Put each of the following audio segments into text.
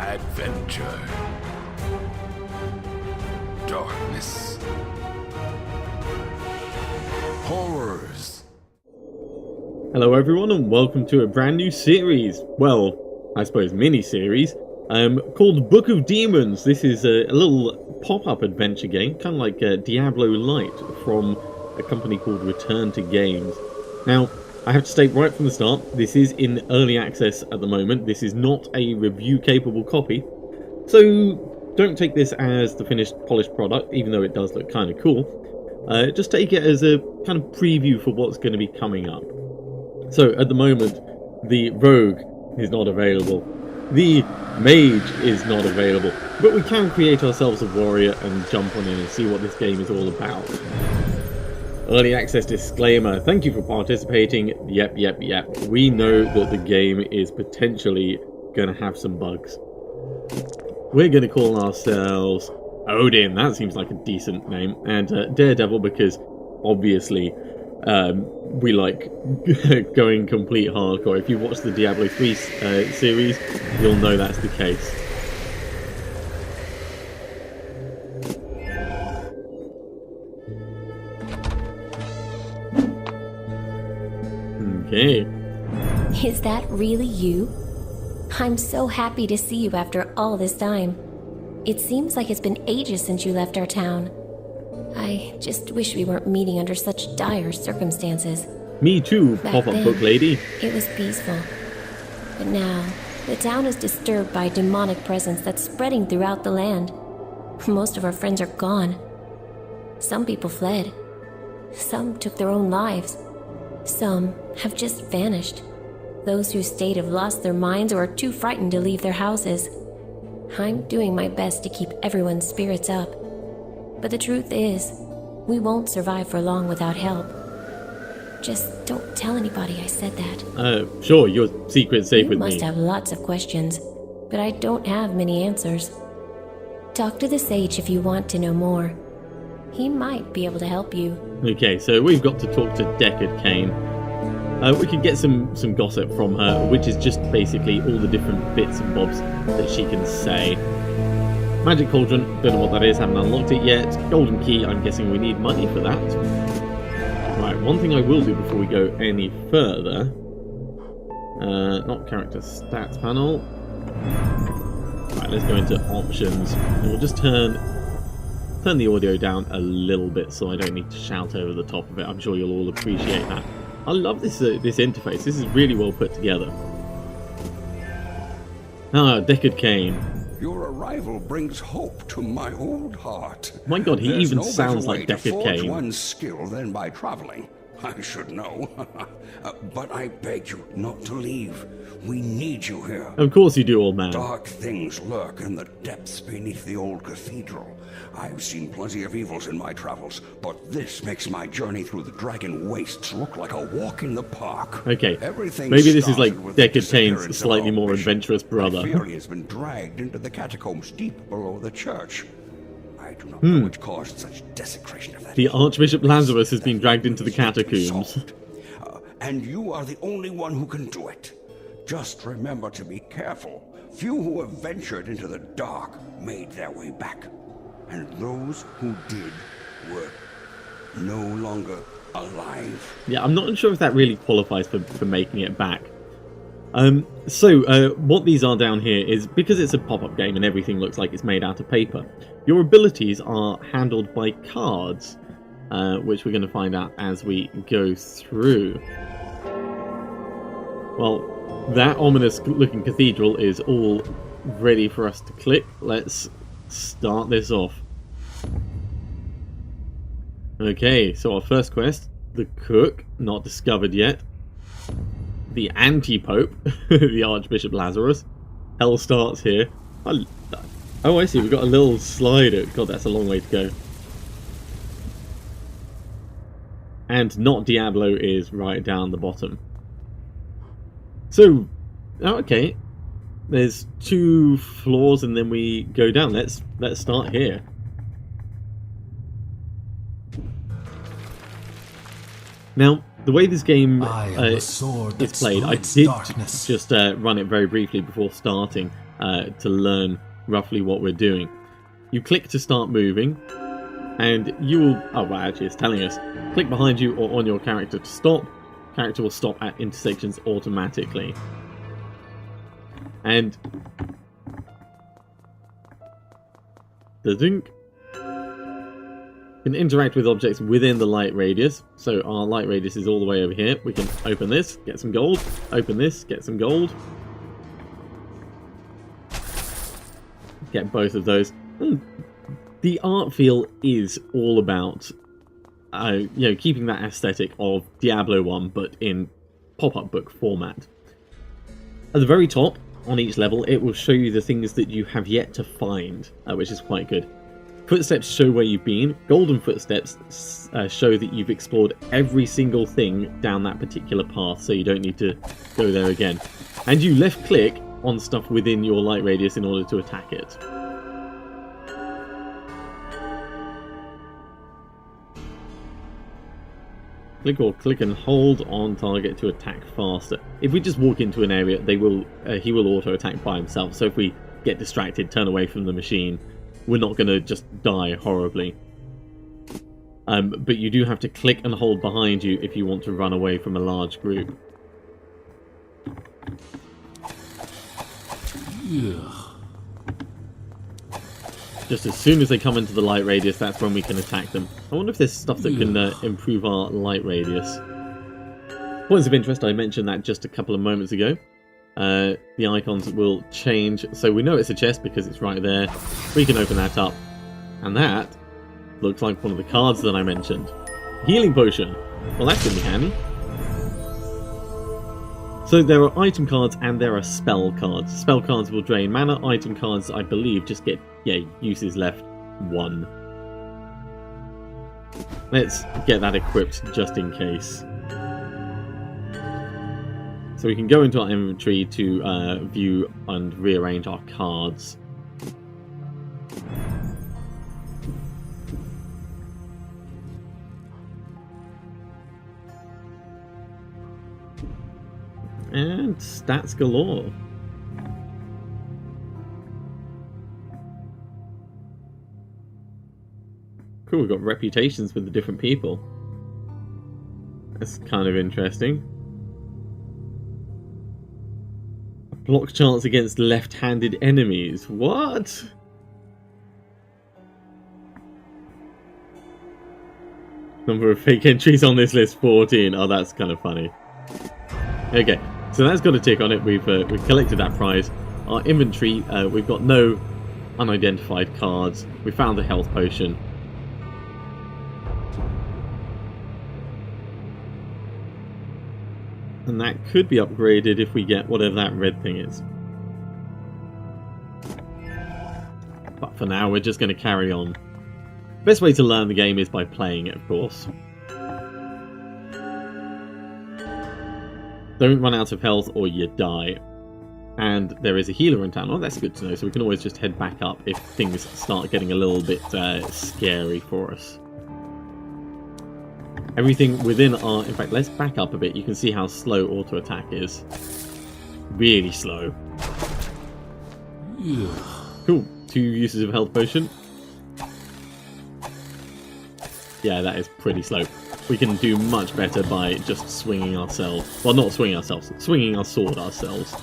Adventure. Darkness. Horrors. Hello everyone and welcome to a brand new series, well, I suppose mini-series, called Book of Demons. This is a little pop-up adventure game, kind of like Diablo Light from a company called Return to Games. Now, I have to state right from the start, this is in early access at the moment. This is not a review-capable copy, so don't take this as the finished, polished product, even though it does look kind of cool. Just take it as a kind of preview for what's going to be coming up. So, at the moment, the Rogue is not available. The Mage is not available. But we can create ourselves a Warrior and jump on in and see what this game is all about. Early access disclaimer. Thank you for participating. Yep. We know that the game is potentially going to have some bugs. We're going to call ourselves Odin. That seems like a decent name. And Daredevil because, obviously, we like going complete hardcore. If you watch the Diablo 3 series, you'll know that's the case. Okay. Is that really you? I'm so happy to see you after all this time. It seems like it's been ages since you left our town. I just wish we weren't meeting under such dire circumstances. Me too, pop-up book lady. It was peaceful. But now, the town is disturbed by a demonic presence that's spreading throughout the land. Most of our friends are gone. Some people fled. Some took their own lives. Some have just vanished. Those who stayed have lost their minds or are too frightened to leave their houses. I'm doing my best to keep everyone's spirits up. But the truth is, we won't survive for long without help. Just don't tell anybody I said that. Sure, your secret's safe with me. You must have lots of questions, but I don't have many answers. Talk to the sage if you want to know more. He might be able to help you. Okay, so we've got to talk to Deckard Cain. We could get some gossip from her, which is just basically all the different bits and bobs that she can say. Magic Cauldron, don't know what that is, haven't unlocked it yet. Golden Key, I'm guessing we need money for that. Right, one thing I will do before we go any further. Not character stats panel. Right, let's go into options. And we'll just turn the audio down a little bit so I don't need to shout over the top of it. I'm sure you'll all appreciate that. I love this interface. This is really well put together. Ah, Deckard Cain. Your arrival brings hope to my old heart. My God, he even sounds like Deckard Cain. There's no better way to forge one's skill than by traveling. I should know. But I beg you not to leave. We need you here. Of course you do, old man. Dark things lurk in the depths beneath the old cathedral. I've seen plenty of evils in my travels, but this makes my journey through the Dragon Wastes look like a walk in the park. Okay, Everything maybe this is like started with Deckard the Cain's slightly more adventurous brother. I fear he has been dragged into the catacombs deep below the church. I do not know what caused such desecration of that. The Archbishop Lazarus has been dragged into the catacombs. And you are the only one who can do it. Just remember to be careful. Few who have ventured into the dark made their way back. And those who did were no longer alive. Yeah, I'm not sure if that really qualifies for making it back. What these are down here is, because it's a pop-up game and everything looks like it's made out of paper, your abilities are handled by cards, which we're going to find out as we go through. Well, that ominous-looking cathedral is all ready for us to click. Let's start this off. Okay, so our first quest, the cook, not discovered yet. The anti-pope, the Archbishop Lazarus. Hell starts here. Oh, I see, we've got a little slider. God, that's a long way to go. And not Diablo is right down the bottom. So, okay. There's 2 floors and then we go down. Let's start here. Now, the way this game is played, I did just run it very briefly before starting. to learn roughly what we're doing. You click to start moving, and you will... Oh, well, actually, it's telling us. Click behind you or on your character to stop. Character will stop at intersections automatically. And... You can interact with objects within the light radius. So our light radius is all the way over here. We can open this, get some gold. Open this, get some gold. Get both of those. The art feel is all about, you know, keeping that aesthetic of Diablo 1, but in pop-up book format. At the very top, on each level, it will show you the things that you have yet to find, which is quite good. Footsteps show where you've been. Golden footsteps show that you've explored every single thing down that particular path, so you don't need to go there again. And you left-click on stuff within your light radius in order to attack it. Click or click and hold on target to attack faster. If we just walk into an area, he will auto-attack by himself. So if we get distracted, turn away from the machine, we're not going to just die horribly. But you do have to click and hold behind you if you want to run away from a large group. Ugh. Just as soon as they come into the light radius, that's when we can attack them. I wonder if there's stuff that can improve our light radius. Points of interest, I mentioned that just a couple of moments ago. The icons will change, so we know it's a chest because it's right there. We can open that up. And that looks like one of the cards that I mentioned. Healing potion. Well, that's going to be handy. So there are item cards and there are spell cards. Spell cards will drain mana. Item cards, I believe, just get, uses left 1. Let's get that equipped just in case. So we can go into our inventory to view and rearrange our cards. And stats galore. Cool, we've got reputations with the different people. That's kind of interesting. A block chance against left-handed enemies. What? Number of fake entries on this list, 14. Oh, that's kind of funny. Okay. So that's got a tick on it. We've collected that prize. Our inventory, we've got no unidentified cards. We found the health potion. And that could be upgraded if we get whatever that red thing is. But for now, we're just going to carry on. Best way to learn the game is by playing it, of course. Don't run out of health or you die. And there is a healer in town. Oh, that's good to know. So we can always just head back up if things start getting a little bit scary for us. Everything within our... In fact, let's back up a bit. You can see how slow auto-attack is. Really slow. Cool. 2 uses of health potion. Yeah, that is pretty slow. We can do much better by just swinging ourselves. Well, not swinging ourselves. Swinging our sword ourselves.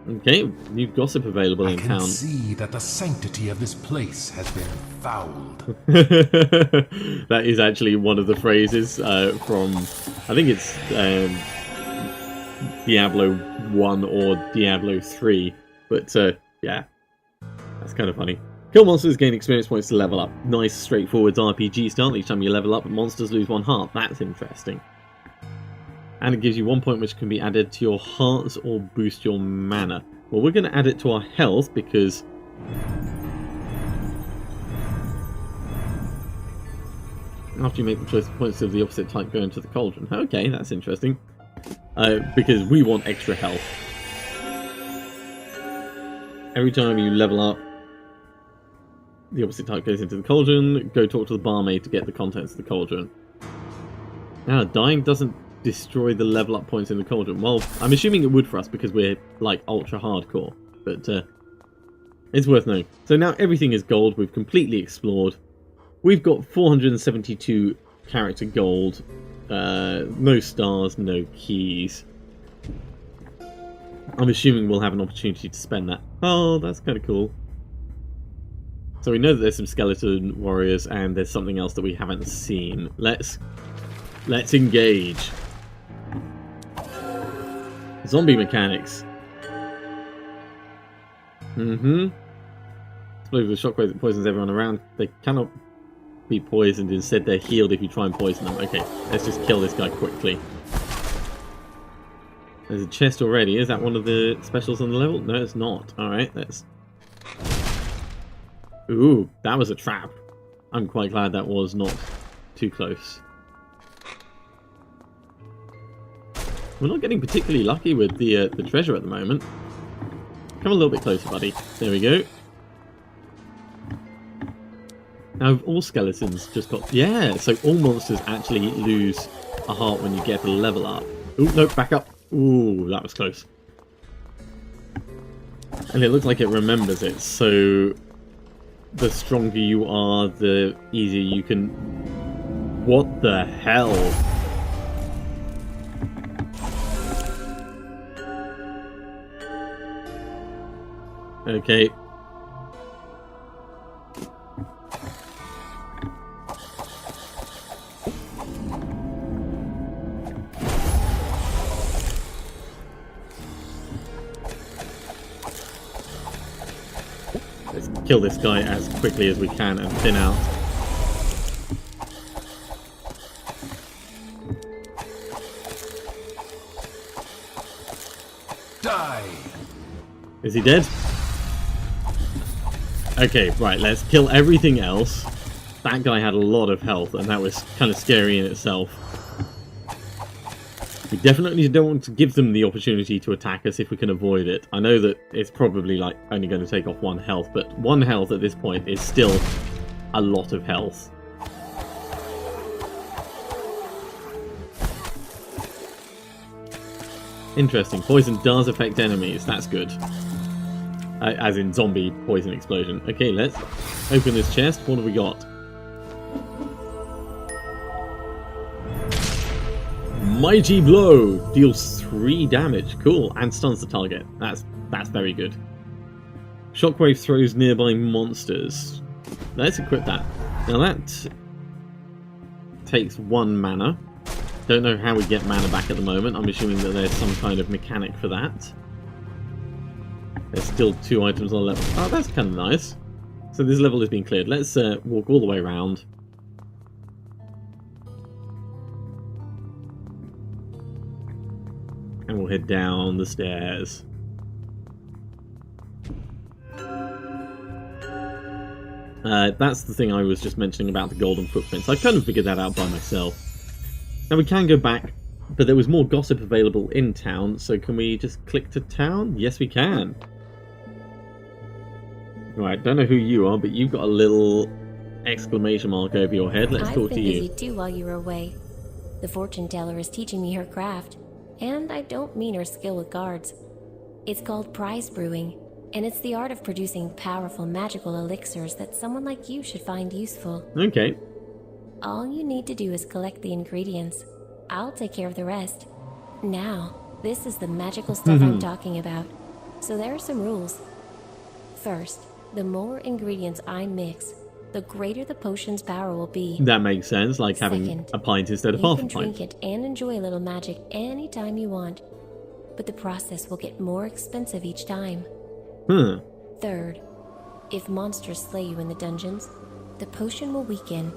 Okay, new gossip available in town. I can see that the sanctity of this place has been fouled. That is actually one of the phrases from... I think it's Diablo 1 or Diablo 3. But, yeah. That's kind of funny. Kill monsters, gain experience points to level up. Nice, straightforward RPG style. Each time you level up, monsters lose 1 heart. That's interesting. And it gives you 1 point which can be added to your hearts or boost your mana. Well, we're going to add it to our health because... after you make the choice, points of the opposite type go into the cauldron. Okay, that's interesting. Because we want extra health. Every time you level up, the opposite type goes into the cauldron. Go talk to the barmaid to get the contents of the cauldron. Now, dying doesn't destroy the level up points in the cauldron. Well, I'm assuming it would for us because we're like ultra hardcore, but it's worth knowing. So now everything is gold. We've completely explored. We've got 472 character gold. No stars, no keys. I'm assuming we'll have an opportunity to spend that. Oh, that's kind of cool. So we know that there's some skeleton warriors and there's something else that we haven't seen. Let's engage. Zombie mechanics. Explode with shockwave that poisons everyone around. They cannot be poisoned. Instead, they're healed if you try and poison them. Okay, let's just kill this guy quickly. There's a chest already. Is that one of the specials on the level? No, it's not. Alright, let's... Ooh, that was a trap. I'm quite glad that was not too close. We're not getting particularly lucky with the treasure at the moment. Come a little bit closer, buddy. There we go. Now, have all skeletons just got... Yeah, so all monsters actually lose a heart when you get the level up. Ooh, no, back up. Ooh, that was close. And it looks like it remembers it, so the stronger you are, the easier you can... What the hell? Okay. Let's kill this guy as quickly as we can and thin out. Die! Is he dead? Okay, right, let's kill everything else. That guy had a lot of health, and that was kind of scary in itself. We definitely don't want to give them the opportunity to attack us if we can avoid it. I know that it's probably like only going to take off 1 health, but 1 health at this point is still a lot of health. Interesting. Poison does affect enemies. That's good. As in zombie poison explosion. Okay, let's open this chest. What have we got? Mighty Blow deals 3 damage. Cool, and stuns the target. That's very good. Shockwave throws nearby monsters. Let's equip that. Now that takes 1 mana. Don't know how we get mana back at the moment. I'm assuming that there's some kind of mechanic for that. There's still 2 items on level. Oh, that's kind of nice. So this level is being cleared. Let's walk all the way around. And we'll head down the stairs. That's the thing I was just mentioning about the golden footprints. I kind of figured that out by myself. Now we can go back, but there was more gossip available in town, so can we just click to town? Yes, we can. Right, don't know who you are, but you've got a little exclamation mark over your head. Let's talk to you. I've been busy too while you were away. The fortune teller is teaching me her craft, and I don't mean her skill with guards. It's called prize brewing, and it's the art of producing powerful magical elixirs that someone like you should find useful. Okay. All you need to do is collect the ingredients. I'll take care of the rest. Now, this is the magical stuff I'm talking about. So there are some rules. First, the more ingredients I mix, the greater the potion's power will be. That makes sense, like having a pint instead of half a pint. You can drink it and enjoy a little magic anytime you want, but the process will get more expensive each time. Third, if monsters slay you in the dungeons, the potion will weaken.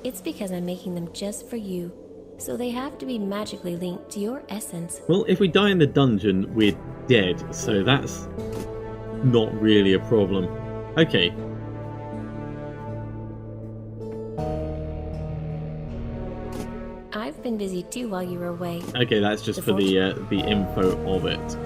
It's because I'm making them just for you, so they have to be magically linked to your essence. Well, if we die in the dungeon, we're dead, so that's not really a problem. Okay. I've been busy too while you were away. Okay, that's just for the info of it.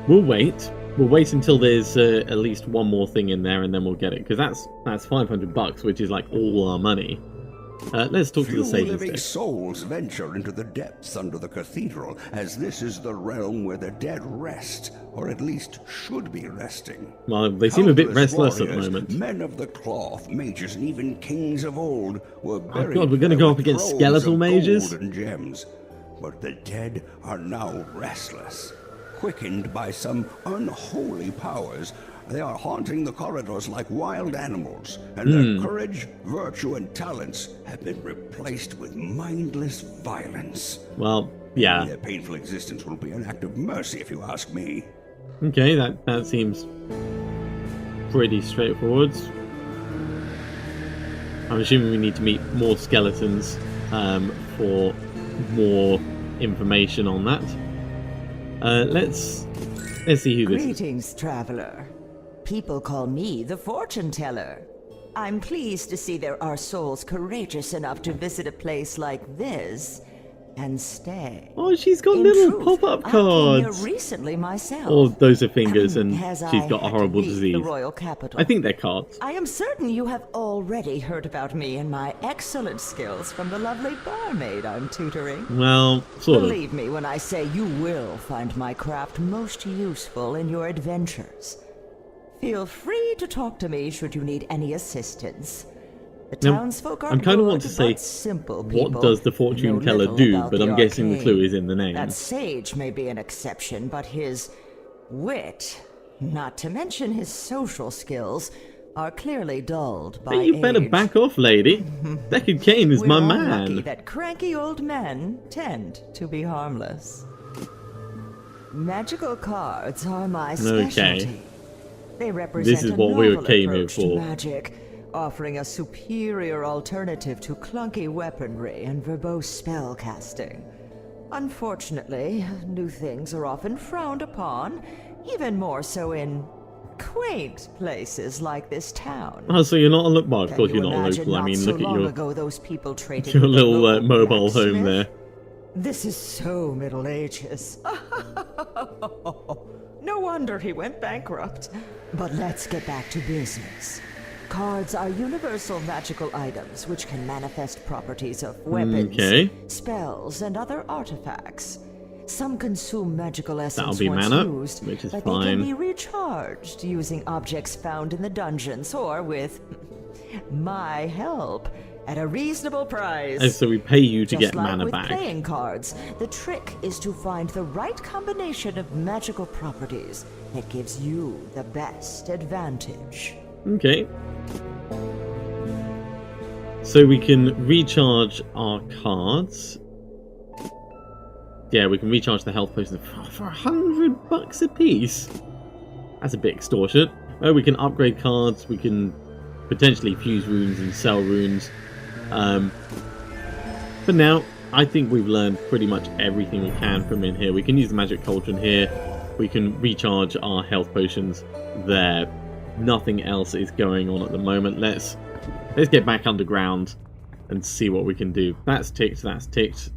We'll wait. We'll wait until there's at least 1 more thing in there, and then we'll get it. Because that's $500 bucks, which is like all our money. Let's talk to Few the sage living instead. souls venture into the depths under the cathedral, as this is the realm where the dead rest, or at least should be resting. Well, they seem a bit Countless restless at the warriors, moment. Men of the cloth, mages, and even kings of old were buried God, we're gonna there go with up against thrones skeletal of mages? gold and gems. But the dead are now restless. Quickened by some unholy powers, they are haunting the corridors like wild animals, and their courage, virtue, and talents have been replaced with mindless violence. Well, yeah. Their painful existence will be an act of mercy, if you ask me. Okay, that seems pretty straightforward. I'm assuming we need to meet more skeletons for more information on that. Let's see who this is. Greetings, traveler. People call me the fortune teller. I'm pleased to see there are souls courageous enough to visit a place like this and stay. Oh, she's got In little truth, pop-up I came cards. here recently myself. Oh, those are fingers, and As she's I got a had to horrible leave disease. The royal capital. I think they're cards. I am certain you have already heard about me and my excellent skills from the lovely barmaid I'm tutoring. Well, sort of. Believe me when I say you will find my craft most useful in your adventures. Feel free to talk to me should you need any assistance. The Now, townsfolk are I'm kind of good, want to say, but simple people what does the fortune know teller little do? about But the I'm guessing the arcane. clue is in the name. That sage may be an exception, but his wit, not to mention his social skills, are clearly dulled by Hey, you better age. back off, lady. Deckard Cain is We're my all lucky man. that cranky old men tend to be harmless. Magical cards are my Okay. specialty. They represent This is a what we novel came here approach to for. magic, offering a superior alternative to clunky weaponry and verbose spell casting. Unfortunately, new things are often frowned upon, even more so in quaint places like this town. Oh, so you're not a local. Well, of Can course you you're not a imagine local. I mean, not look so at long your ago those people traded your with the little local mobile home blacksmith? there. This is so Middle Ages. No wonder he went bankrupt. But let's get back to business. Cards are universal magical items which can manifest properties of weapons, Okay. spells, and other artifacts. Some consume magical essence be once mana, used, which is but fine. they can be recharged using objects found in the dungeons or with my help at a reasonable price. Oh, so we pay you to Just get like mana with back. playing cards, the trick is to find the right combination of magical properties that gives you the best advantage. Okay. So we can recharge our cards. Yeah, we can recharge the health potions for $100 a piece. That's a bit extortionate. Oh, we can upgrade cards. We can potentially fuse runes and sell runes. But now, I think we've learned pretty much everything we can from in here. We can use the magic cauldron here. We can recharge our health potions there. Nothing else is going on at the moment. Let's get back underground and see what we can do. That's ticked. That's ticked.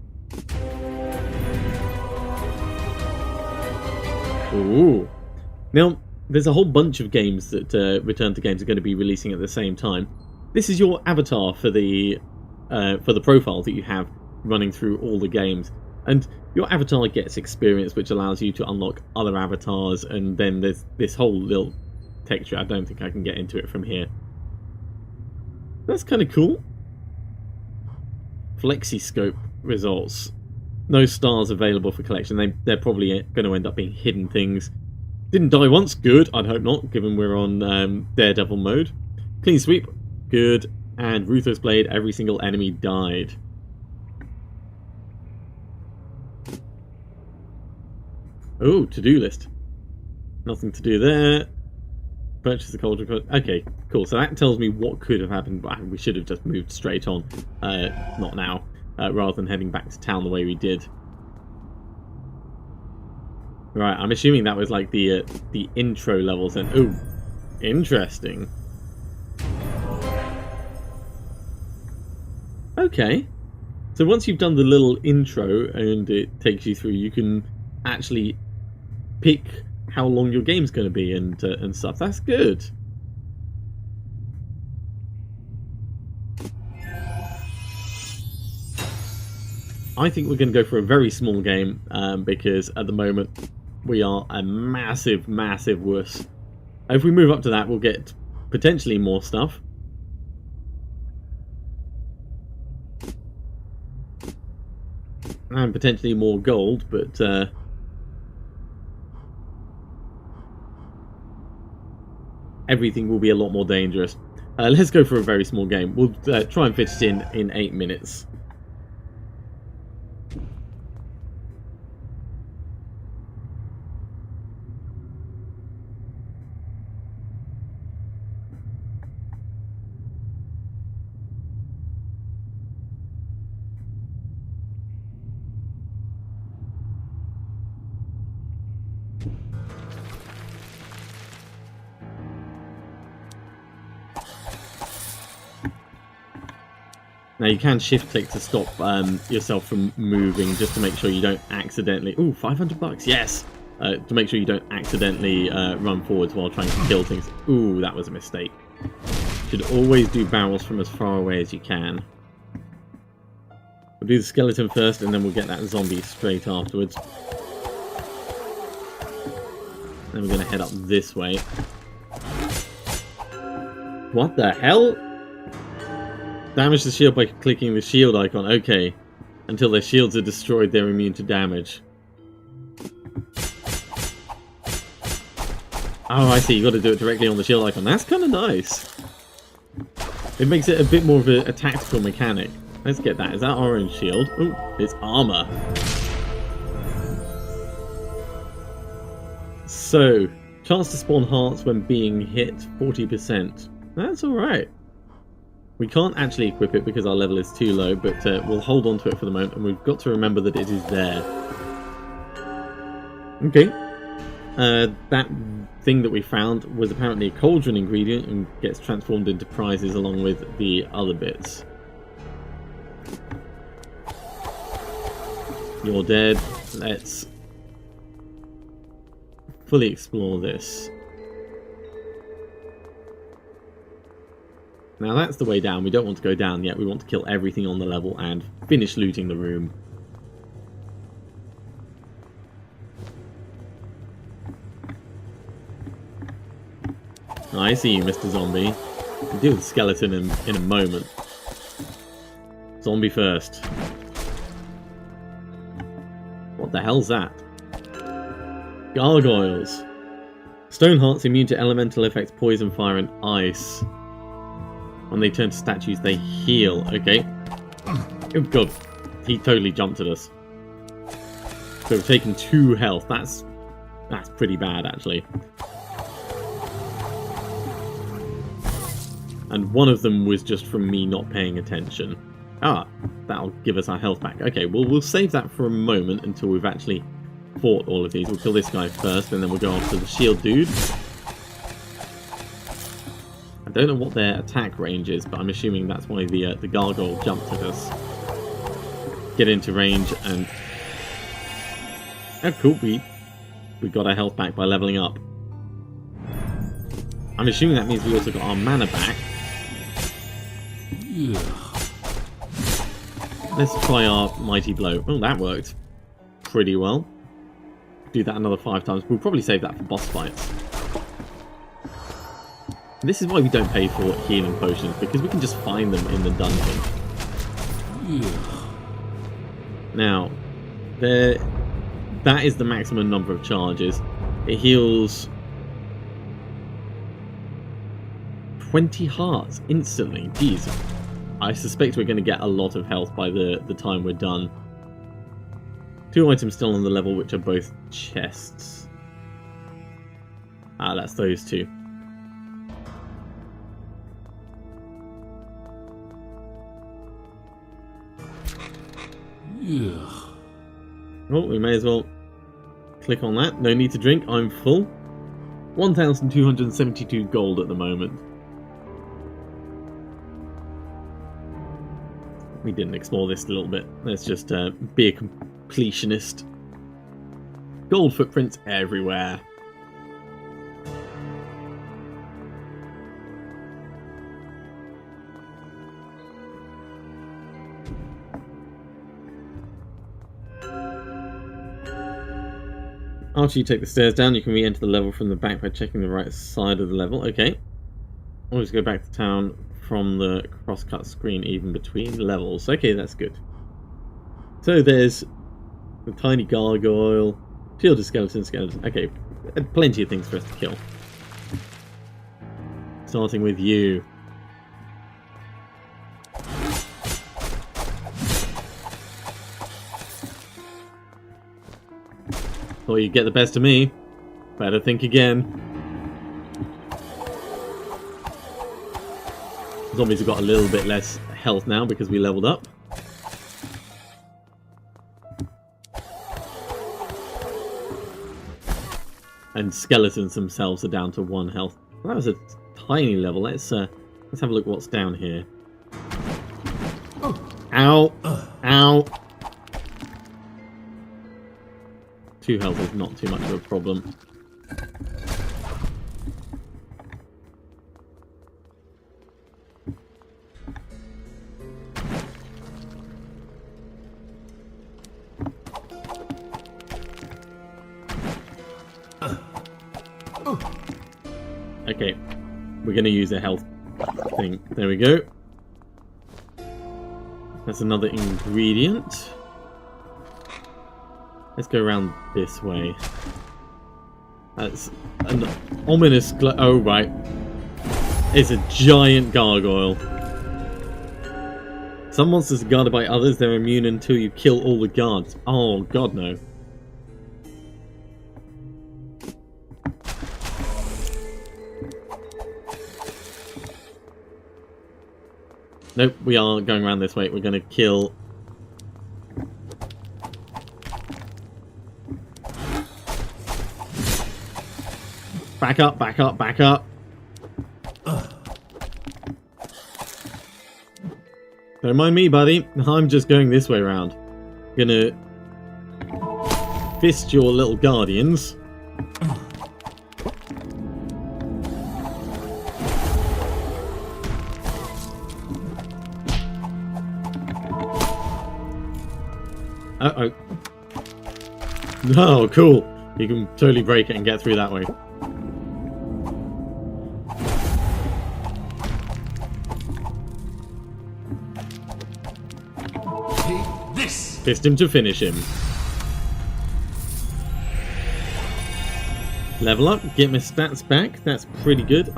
Ooh. Now, there's a whole bunch of games that Return to Games are going to be releasing at the same time. This is your avatar for the profile that you have running through all the games. And your avatar gets experience, which allows you to unlock other avatars, and then there's this whole little texture. I don't think I can get into it from here. That's kind of cool. Flexiscope results. No stars available for collection. They're probably going to end up being hidden things. Didn't die once. Good. I'd hope not, given we're on Daredevil mode. Clean sweep. Good. And Ruthless Blade. Every single enemy died. Oh, to-do list. Nothing to do there. Purchase the cauldron. Okay, cool. So that tells me what could have happened. We should have just moved straight on. Not now. Rather than heading back to town the way we did. Right, I'm assuming that was like the intro levels. And oh, interesting. Okay. So once you've done the little intro and it takes you through, you can actually pick how long your game's going to be and stuff. That's good. I think we're going to go for a very small game because at the moment we are a massive, massive wuss. If we move up to that, we'll get potentially more stuff. And potentially more gold, but everything will be a lot more dangerous. Let's go for a very small game. We'll try and finish it in 8 minutes. Now you can shift click to stop yourself from moving, just to make sure you don't accidentally... Ooh, 500 bucks, yes! To make sure you don't accidentally run forwards while trying to kill things. Ooh, that was a mistake. Should always do barrels from as far away as you can. We'll do the skeleton first, and then we'll get that zombie straight afterwards. Then we're going to head up this way. What the hell? Damage the shield by clicking the shield icon. Okay. Until their shields are destroyed, they're immune to damage. Oh, I see. You got to do it directly on the shield icon. That's kind of nice. It makes it a bit more of a tactical mechanic. Let's get that. Is that our own shield? Oh, it's armor. So, chance to spawn hearts when being hit 40%. That's alright. We can't actually equip it because our level is too low, but we'll hold on to it for the moment, and we've got to remember that it is there. Okay. That thing that we found was apparently a cauldron ingredient and gets transformed into prizes along with the other bits. You're dead. Let's fully explore this. Now that's the way down. We don't want to go down yet. We want to kill everything on the level and finish looting the room. I see you, Mr. Zombie. We'll deal with the skeleton in a moment. Zombie first. What the hell's that? Gargoyles. Stone hearts immune to elemental effects, poison, fire, and ice. When they turn to statues, they heal. Okay. Oh god. He totally jumped at us. So we've taken 2 health. That's pretty bad, actually. And one of them was just from me not paying attention. Ah, that'll give us our health back. Okay, well, we'll save that for a moment until we've actually fought all of these. We'll kill this guy first, and then we'll go on to the shield dude. I don't know what their attack range is, but I'm assuming that's why the gargoyle jumped at us. Get into range and... Oh, cool. We got our health back by leveling up. I'm assuming that means we also got our mana back. Let's try our mighty blow. Oh, that worked pretty well. Do that another 5 times. We'll probably save that for boss fights. This is why we don't pay for healing potions, because we can just find them in the dungeon. Now, that is the maximum number of charges. It heals 20 hearts instantly. Jeez. I suspect we're going to get a lot of health by the time we're done. 2 items still on the level, which are both chests. Ah, that's those 2. Oh, we may as well click on that. No need to drink, I'm full. 1,272 gold at the moment. We didn't explore this a little bit. Let's just be a completionist. Gold footprints everywhere. After you take the stairs down, you can re-enter the level from the back by checking the right side of the level. Okay. Always go back to town from the cross-cut screen, even between levels. Okay, that's good. So there's the tiny gargoyle, shielded skeleton. Okay, plenty of things for us to kill. Starting with you. Thought you'd get the best of me. Better think again. Zombies have got a little bit less health now because we leveled up. And skeletons themselves are down to 1 health. That was a tiny level. Let's have a look what's down here. Ow! Ow! 2 health is not too much of a problem. Okay, we're going to use a health thing. There we go. That's another ingredient. Let's go around this way. That's an ominous oh, right. It's a giant gargoyle. Some monsters are guarded by others. They're immune until you kill all the guards. Oh, God, no. Nope, we are going around this way. We're going to kill... Back up, back up, back up. Don't mind me, buddy. I'm just going this way around. Gonna fist your little guardians. Uh-oh. Oh, cool. You can totally break it and get through that way. Fist him to finish him. Level up, get my stats back. That's pretty good.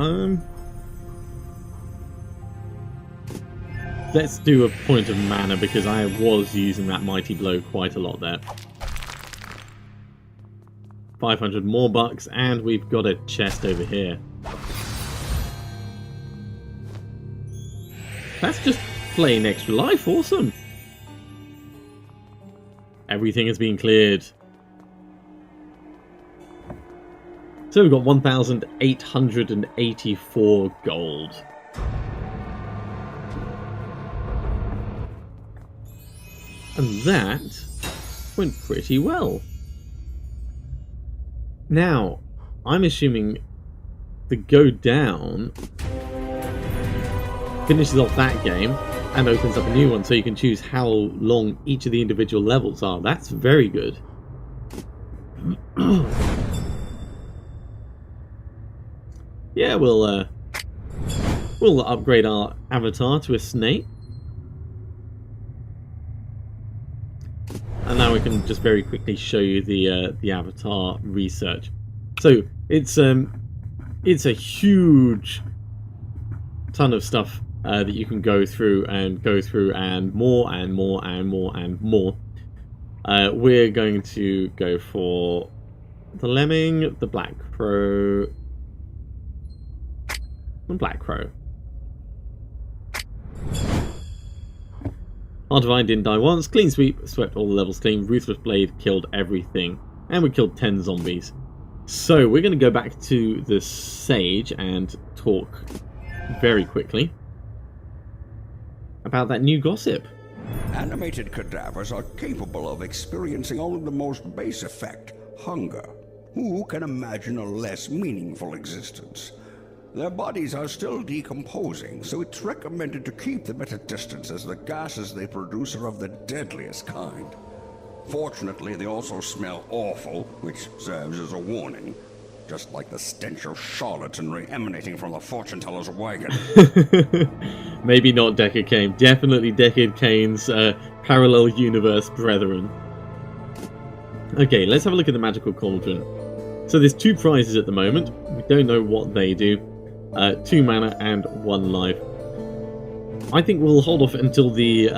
Let's do a point of mana because I was using that mighty blow quite a lot there. 500 more bucks, and we've got a chest over here. That's just plain extra life. Awesome. Everything has been cleared. So we've got 1,884 gold. And that went pretty well. Now, I'm assuming the go down finishes off that game and opens up a new one, so you can choose how long each of the individual levels are. That's very good. Yeah, we'll upgrade our avatar to a snake. And now we can just very quickly show you the avatar research. So it's a huge ton of stuff that you can go through and more and more and more and more. We're going to go for the lemming, the black crow, and black crow. Our Divine didn't die once. Clean sweep, swept all the levels clean. Ruthless Blade killed everything. And we killed 10 zombies. So we're going to go back to the Sage and talk very quickly about that new gossip. Animated cadavers are capable of experiencing only the most base effect, hunger. Who can imagine a less meaningful existence? Their bodies are still decomposing, so it's recommended to keep them at a distance as the gases they produce are of the deadliest kind. Fortunately, they also smell awful, which serves as a warning. Just like the stench of charlatanry emanating from the fortune-teller's wagon. Maybe not Deckard Cain. Definitely Deckard Cain's parallel universe brethren. Okay, let's have a look at the magical cauldron. So there's 2 prizes at the moment. We don't know what they do. 2 mana and 1 life. I think we'll hold off until the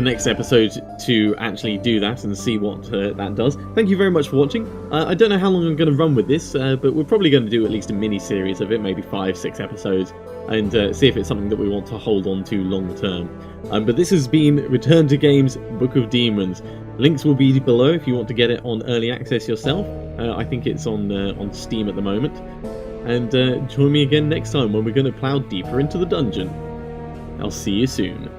next episode to actually do that and see what that does. Thank you very much for watching. I don't know how long I'm going to run with this, but we're probably going to do at least a mini-series of it, maybe 5-6 episodes, and see if it's something that we want to hold on to long term. But this has been Return to Games Book of Demons. Links will be below if you want to get it on early access yourself. I think it's on Steam at the moment. And join me again next time when we're going to plow deeper into the dungeon. I'll see you soon.